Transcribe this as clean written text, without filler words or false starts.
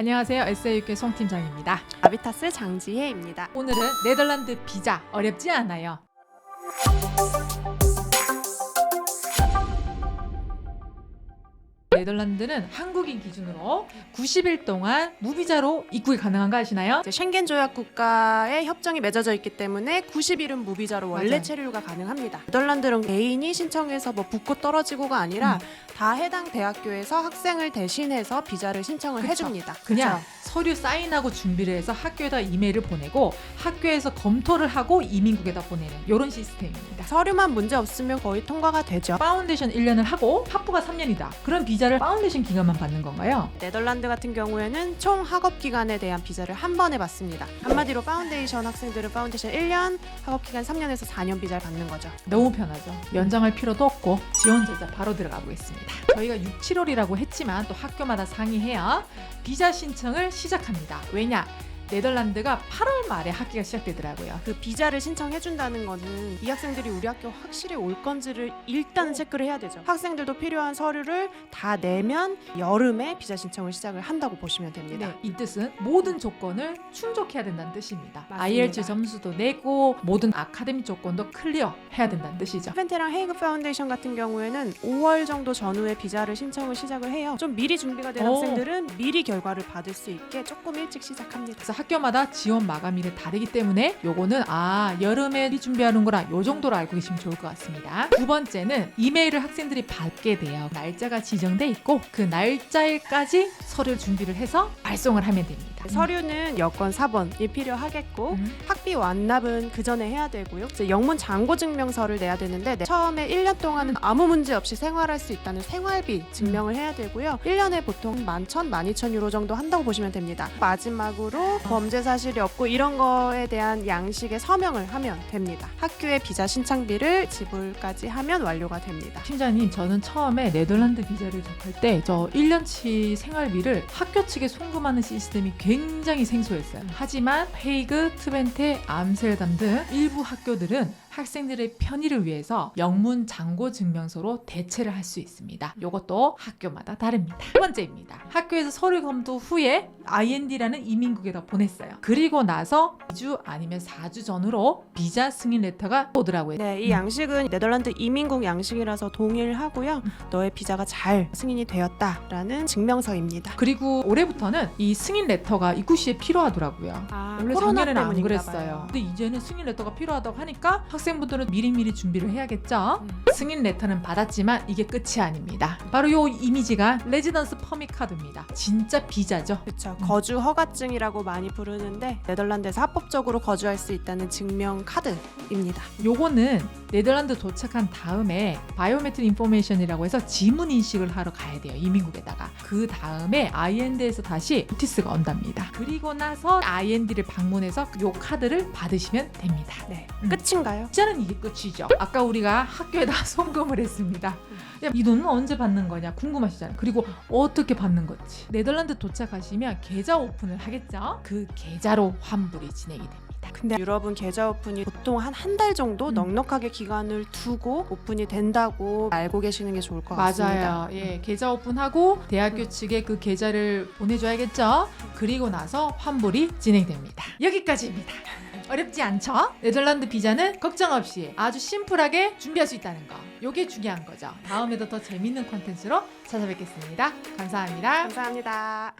안녕하세요. SAUK 송팀장입니다. 아비타스 장지혜입니다. 오늘은 네덜란드 비자 어렵지 않아요. 네덜란드는 한국인 기준으로 90일 동안 무비자로 입국이 가능한 거 아시나요? 쉥겐 조약 국가의 협정이 맺어져 있기 때문에 90일은 무비자로 원래 맞아요. 체류가 가능합니다. 네덜란드는 개인이 신청해서 붙고 떨어지고가 아니라 다 해당 대학교에서 학생을 대신해서 비자를 신청을 그쵸. 해줍니다. 그냥 그쵸? 서류 사인하고 준비를 해서 학교에다 이메일을 보내고 학교에서 검토를 하고 이민국에다 보내는 이런 시스템입니다. 서류만 문제 없으면 거의 통과가 되죠. 파운데이션 1년을 하고 학부가 3년이다. 그럼 비자를 파운데이션 기간만 받는 건가요? 네덜란드 같은 경우에는 총 학업 기간에 대한 비자를 한 번에 받습니다. 한마디로 파운데이션 학생들은 파운데이션 1년, 학업 기간 3년에서 4년 비자를 받는 거죠. 너무 편하죠. 연장할 필요도 없고 지원 절차 바로 들어가 보겠습니다. 저희가 6, 7월이라고 했지만 또 학교마다 상의해야 비자 신청을 시작합니다. 왜냐? 네덜란드가 8월 말에 학기가 시작되더라고요. 그 비자를 신청해준다는 거는 이 학생들이 우리 학교 확실히 올 건지를 일단 체크를 해야 되죠. 학생들도 필요한 서류를 다 내면 여름에 비자 신청을 시작을 한다고 보시면 됩니다. 네, 이 뜻은 모든 조건을 충족해야 된다는 뜻입니다. 맞습니다. IELTS 점수도 내고 모든 아카데미 조건도 클리어 해야 된다는 뜻이죠. 트벤테랑 헤이그 파운데이션 같은 경우에는 5월 정도 전후에 비자를 신청을 시작을 해요. 좀 미리 준비가 된 오. 학생들은 미리 결과를 받을 수 있게 조금 일찍 시작합니다. 그래서 학교마다 지원 마감일이 다르기 때문에 요거는 여름에 준비하는구나 요 정도로 알고 계시면 좋을 것 같습니다. 두 번째는 이메일을 학생들이 받게 돼요. 날짜가 지정돼 있고 그 날짜일까지 서류 준비를 해서 발송을 하면 됩니다. 서류는 여권 4번이 필요하겠고 음. 학비 완납은 그 전에 해야 되고요. 이제 영문 잔고 증명서를 내야 되는데 처음에 1년 동안은 아무 문제 없이 생활할 수 있다는 생활비 증명을 해야 되고요. 1년에 보통 11,000, 12,000유로 정도 한다고 보시면 됩니다. 마지막으로 범죄 사실이 없고 이런 거에 대한 양식의 서명을 하면 됩니다. 학교에 비자 신청비를 지불까지 하면 완료가 됩니다. 팀장님, 저는 처음에 네덜란드 비자를 접할 때 저 1년치 생활비를 학교 측에 송금하는 시스템이 굉장히 생소했어요. 하지만 헤이그, 트벤테, 암스테르담 등 일부 학교들은 학생들의 편의를 위해서 영문 잔고 증명서로 대체를 할 수 있습니다. 이것도 학교마다 다릅니다. 두 번째입니다. 학교에서 서류 검토 후에 IND라는 이민국에다 보냈어요. 그리고 나서 2주 아니면 4주 전후로 비자 승인 레터가 오더라고요. 네, 이 양식은 네덜란드 이민국 양식이라서 동일하고요. 너의 비자가 잘 승인이 되었다라는 증명서입니다. 그리고 올해부터는 이 승인 레터가 입국 시에 필요하더라고요. 원래 코로나 작년에는 안 때문인가 그랬어요. 봐요. 근데 이제는 승인 레터가 필요하다고 하니까 학생분들은 미리미리 준비를 해야겠죠. 승인 레터는 받았지만 이게 끝이 아닙니다. 바로 요 이미지가 레지던스 퍼밋 카드입니다. 진짜 비자죠. 그렇죠. 거주 허가증이라고 많이 부르는데 네덜란드에서 합법적으로 거주할 수 있다는 증명 카드입니다. 요거는 네덜란드 도착한 다음에 바이오메트릭 인포메이션이라고 해서 지문 인식을 하러 가야 돼요. 이민국에다가. 그 다음에 IND에서 다시 노티스가 온답니다. 그리고 나서 IND를 방문해서 요 카드를 받으시면 됩니다. 네, 끝인가요? 진짜는 이게 끝이죠. 아까 우리가 학교에다 송금을 했습니다. 야, 이 돈은 언제 받는 거냐 궁금하시잖아요. 그리고 어떻게 받는 건지. 네덜란드 도착하시면 계좌 오픈을 하겠죠. 그 계좌로 환불이 진행이 됩니다. 근데 유럽은 계좌 오픈이 보통 한 달 정도 넉넉하게 기간을 두고 오픈이 된다고 알고 계시는 게 좋을 것 같습니다. 맞아요. 예, 계좌 오픈하고 대학교 측에 그 계좌를 보내줘야겠죠. 그리고 나서 환불이 진행됩니다. 여기까지입니다. 어렵지 않죠? 네덜란드 비자는 걱정 없이 아주 심플하게 준비할 수 있다는 거. 요게 중요한 거죠. 다음에도 더 재밌는 콘텐츠로 찾아뵙겠습니다. 감사합니다. 감사합니다.